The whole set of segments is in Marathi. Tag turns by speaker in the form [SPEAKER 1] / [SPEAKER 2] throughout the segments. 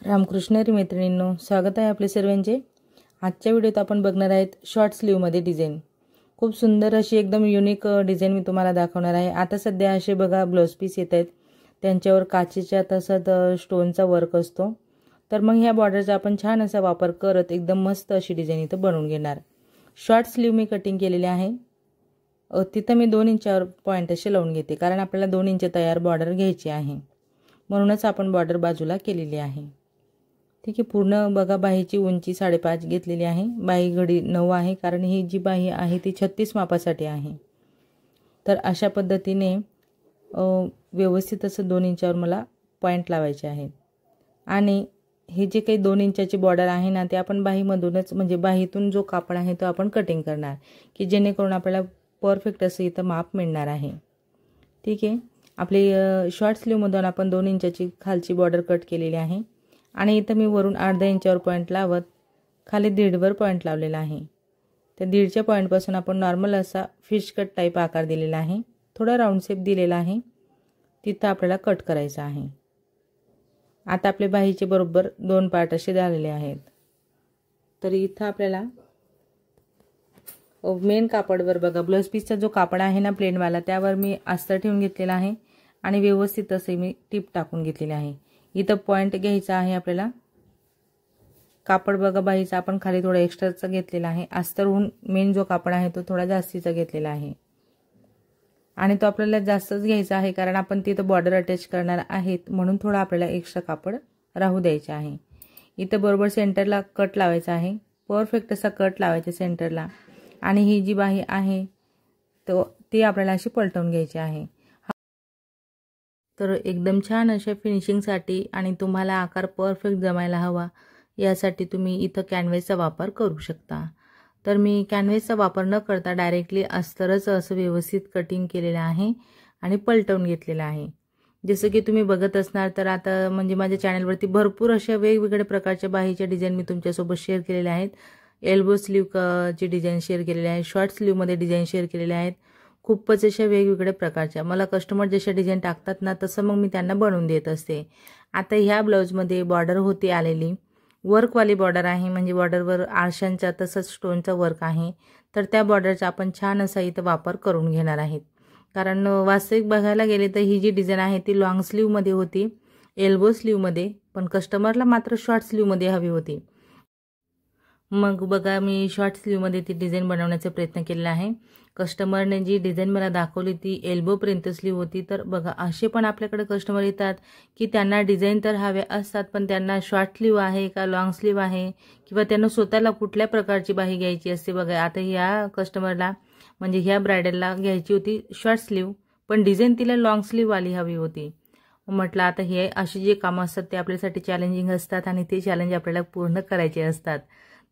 [SPEAKER 1] रामकृष्ण हरी मैत्रिणींनो, स्वागत आहे आपले सर्वांचे। आजच्या व्हिडिओत आपण बघणार आहेत शॉर्ट स्लीव मध्ये डिझाइन। खूप सुंदर अशी एकदम युनिक डिझाइन मी तुम्हाला दाखवणार आहे। आता सध्या असे बघा ब्लाउज पीस येत आहेत, त्यांच्यावर काचेच्या तसंच स्टोनचा वर्क असतो। तर मग ह्या बॉर्डरचा आपण छान असा वापर करत एकदम मस्त अशी डिझाइन इथं बनवून घेणार। शॉर्ट स्लीव मी कटिंग केलेले आहे। तिथं मी 2 इंचावर पॉइंट असे लावून घेते, कारण आपल्याला 2 इंच तयार बॉर्डर घ्यायची आहे, म्हणूनच आपण बॉर्डर बाजूला केलेली आहे। ठीक आहे, पूर्ण बघा बाहीची उंची 5.5 घेतलेली आहे। बाही घडी 9 आहे, कारण ही जी बाही आहे ती 36 मापासाठी आहे। तर अशा पद्धतीने व्यवस्थित असं 2 इंचावर मला पॉइंट लावायचे आहेत। आणि हे जे काही 2 इंचाची बॉर्डर आहे ना, ते आपण बाहीमधूनच म्हणजे बाहीतून जो कापड आहे तो आपण कटिंग करणार, की जेणेकरून आपल्याला परफेक्ट असं इथं माप मिळणार आहे। ठीक आहे, आपली शॉर्ट स्लीवमधून आपण 2 इंचाची खालची बॉर्डर कट केलेली आहे। आणि इथं मी वरून अर्धा इंचावर पॉइंट लावत खाली 1.5 वर पॉइंट लावलेला आहे। त्या 1.5च्या पॉइंटपासून आपण नॉर्मल असा फिश कट टाइप आकार दिलेला आहे, थोडा राऊंड शेप दिलेला आहे, तिथं आपल्याला कट करायचा आहे। आता आपले बाहीचे बरोबर 2 पार्ट असे झालेले आहेत। तर इथं आपल्याला मेन कापडवर बघा ब्लाउज पीसचा जो कापड आहे ना प्लेनवाला, त्यावर मी अस्तर ठेवून घेतलेला आहे आणि व्यवस्थित असे मी टिप टाकून घेतलेली आहे। इथं पॉइंट घ्यायचा आहे आपल्याला। कापड बघा बाहीचा आपण खाली थोडा एक्स्ट्राचा घेतलेला आहे, अस्तरहून मेन जो कापड आहे तो थोडा जास्तीचा घेतलेला आहे। आणि तो आपल्याला जास्तच घ्यायचा आहे, कारण आपण तिथं बॉर्डर अटॅच करणार आहेत, म्हणून थोडा आपल्याला एक्स्ट्रा कापड राहू द्यायचे आहे। इथं बरोबर सेंटरला कट लावायचा आहे, परफेक्ट असा कट लावायचा सेंटरला। आणि ही जी बाही आहे तो ती आपल्याला अशी पलटवून घ्यायची आहे। तर एकदम छान अशा फिनिशिंगसाठी आणि तुम्हाला आकार परफेक्ट जमायला हवा यासाठी तुम्ही इथं कॅनव्हासचा वापर करू शकता। तर मी कॅनव्हासचा वापर न करता डायरेक्टली अस्तरच असं व्यवस्थित कटिंग केलेलं आहे आणि पलटवून घेतलेलं आहे। जसं की तुम्ही बघत असणार, तर आता म्हणजे माझ्या चॅनलवरती भरपूर अशा वेगवेगळ्या प्रकारच्या बाहीच्या डिझाइन मी तुमच्यासोबत शेअर केलेल्या आहेत। एल्बो स्लीव ची डिझाइन शेअर केलेली आहे, शॉर्ट स्लीवमध्ये डिझाइन शेअर केलेल्या आहेत। खूपच अशा वेगवेगळ्या प्रकारच्या मला कस्टमर जशा डिझाइन टाकतात ना, तसं मग मी त्यांना बनवून देत असते। आता ह्या ब्लाउजमध्ये बॉर्डर होती आलेली वर्कवाली बॉर्डर आहे, म्हणजे बॉर्डरवर आरशांचा तसंच स्टोनचा वर्क आहे। तर त्या बॉर्डरचा आपण छान असा इथं वापर करून घेणार आहेत, कारण वास्तविक बघायला गेले तर ही जी डिझाइन आहे ती लॉंग स्लीवमध्ये होती, एल्बो स्लीवमध्ये, पण कस्टमरला मात्र शॉर्ट स्लीवमध्ये हवी होती। मग बघा मी शॉर्ट स्लीवमध्ये ती डिझाइन बनवण्याचा प्रयत्न केलेला आहे। कस्टमरने जी डिझाइन मला दाखवली ती एल्बो पर्यंत स्लीव होती। तर बघा असे पण आपल्याकडे कस्टमर येतात की त्यांना डिझाइन तर हवे असतात, पण त्यांना शॉर्ट स्लीव आहे का लॉंग स्लीव आहे, किंवा त्यांना स्वतःला कुठल्या प्रकारची बाही घ्यायची असते। बघा आता ह्या कस्टमरला म्हणजे ह्या ब्रायडलला घ्यायची होती शॉर्ट स्लीव, पण डिझाइन तिला लॉंग स्लीववाली हवी होती। म्हटलं आता हे असे जे कामं असतात ते आपल्यासाठी चॅलेंजिंग असतात आणि ते चॅलेंज आपल्याला पूर्ण करायचे असतात।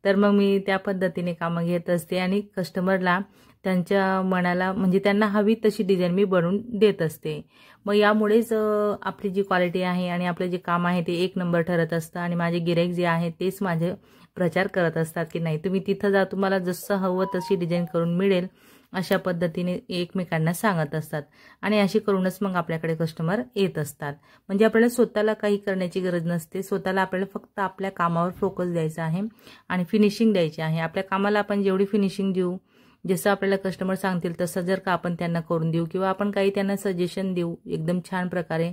[SPEAKER 1] तर मग मी त्या पद्धतीने कामं घेत असते आणि कस्टमरला त्यांच्या मनाला म्हणजे त्यांना हवी तशी डिझाइन मी बनवून देत असते। मग यामुळेच आपली जी क्वालिटी आहे आणि आपलं जे काम आहे ते 1 नंबर ठरत असतं। आणि माझे गिराईक जे आहेत तेच माझे प्रचार करत असतात की नाही तुम्ही तिथं जा, तुम्हाला जसं हवं तशी डिझाइन करून मिळेल, अशा पद्धतीने एकमेकांना सांगत असतात। आणि अशी करूनच मग आपल्याकडे कस्टमर येत असतात। म्हणजे आपल्याला स्वतःला काही करण्याची गरज नसते, स्वतःला आपल्याला फक्त आपल्या कामावर फोकस द्यायचा आहे आणि फिनिशिंग द्यायची आहे। आपल्या कामाला आपण जेवढी फिनिशिंग देऊ, जसं आपल्याला कस्टमर सांगतील तसं जर का आपण त्यांना करून देऊ, किंवा आपण काही त्यांना सजेशन देऊ एकदम छान प्रकारे,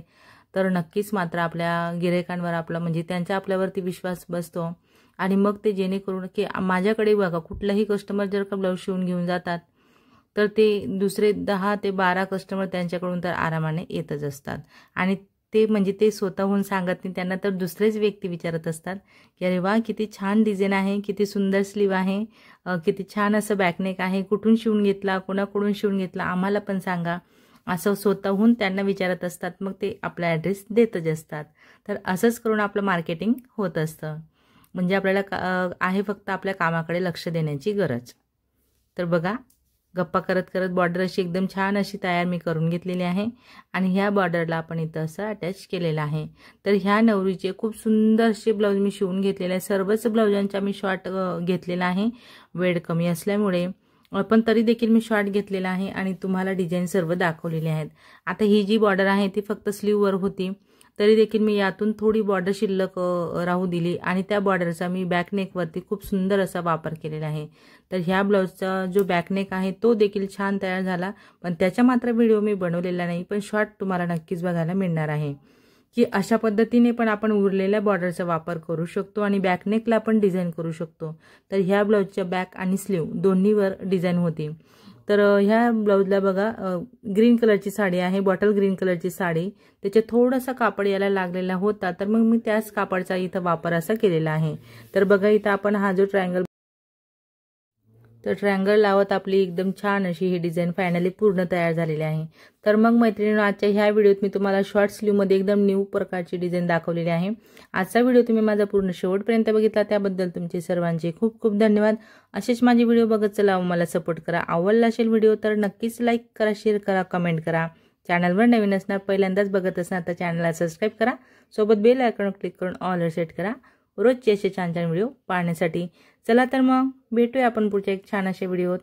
[SPEAKER 1] तर नक्कीच मात्र आपल्या गिरायकांवर आपला म्हणजे त्यांचा आपल्यावरती विश्वास बसतो। आणि मग ते जेणेकरून की माझ्याकडे बघा कुठलाही कस्टमर जर का ब्लाऊज शिवून घेऊन जातात, तर ते दुसरे 10 ते 12 कस्टमर त्यांच्याकडून तर आरामाने येतच असतात। आणि ते म्हणजे ते स्वतःहून सांगत नाही, त्यांना तर दुसरेच व्यक्ती विचारत असतात की अरे वा किती छान डिझाइन आहे, किती सुंदर स्लीव आहे, किती छान असं बॅकनेक आहे, कुठून शिवून घेतला, कोणाकडून शिवून घेतला, आम्हाला पण सांगा, असं स्वतःहून त्यांना विचारत असतात। मग ते आपला ॲड्रेस देतच असतात। तर असंच करून आपलं मार्केटिंग होत असतं। म्हणजे आपल्याला आहे फक्त आपल्या कामाकडे लक्ष देण्याची गरज। तर बघा गप्पा करत करत बॉर्डर अशी एकदम छान अशी तयार मी करून घेतलेली आहे आणि ह्या बॉर्डरला आपण इथं असं अटॅच केलेलं आहे। तर ह्या नवरीचे खूप सुंदर असे ब्लाऊज मी शिवून घेतलेले आहे। सर्वच ब्लाऊजांचा मी शॉर्ट घेतलेला आहे, वेळ कमी असल्यामुळे, पण तरी देखील मी शॉर्ट घेतलेला आहे आणि तुम्हाला डिझाइन सर्व दाखवलेले आहेत। आता ही जी बॉर्डर आहे ती फक्त स्लीववर होती, तरी देखील मी यातून थोडी बॉर्डर शिल्लक राहू दिली आणि त्या बॉर्डरचा मी बॅकनेकवरती खूप सुंदर असा वापर केलेला आहे। तर ह्या ब्लाऊजचा जो बॅकनेक आहे तो देखील छान तयार झाला, पण त्याचा मात्र व्हिडिओ मी बनवलेला नाही, पण शॉर्ट तुम्हाला नक्कीच बघायला मिळणार आहे की अशा पद्धतीने पण आपण उरलेल्या बॉर्डरचा वापर करू शकतो आणि बॅकनेकला आपण डिझाईन करू शकतो। तर ह्या ब्लाऊजच्या बॅक आणि स्लीव दोन्हीवर डिझाईन होती। तर ह्या ब्लाऊजला बघा ग्रीन कलरची साडी आहे, बॉटल ग्रीन कलरची साडी, त्याचे थोडासा कापड याला लागलेला होता, तर मग मी त्याच कापडाचा इथं वापर असा केलेला आहे। तर बघा इथं आपण हा जो ट्रायंगल लावत आपली एकदम छान अशी ही डिझाईन फायनली पूर्ण तयार झालेली आहे। तर मग मैत्रिणींनो, आजच्या ह्या व्हिडिओत मी तुम्हाला शॉर्ट स्लीव मध्ये एकदम न्यू प्रकारची डिझाईन दाखवलेली आहे। आजचा व्हिडिओ तुम्ही माझा पूर्ण शेवटपर्यंत बघितला त्याबद्दल तुमचे सर्वांचे खूप खूप धन्यवाद। असेच माझे व्हिडिओ बघत चला, मला सपोर्ट करा। आवडला असेल व्हिडिओ तर नक्कीच लाईक करा, शेअर करा, कमेंट करा। चॅनलवर नवीन असणार, पहिल्यांदाच बघत असणार तर चॅनलला सबस्क्राइब करा, सोबत बेल आयकॉन क्लिक करून ऑल वर सेट करा रोजचे असे छान छान व्हिडिओ पाहण्यासाठी। चला तर मग भेटूया आपण पुढच्या एक छान अशा व्हिडिओत।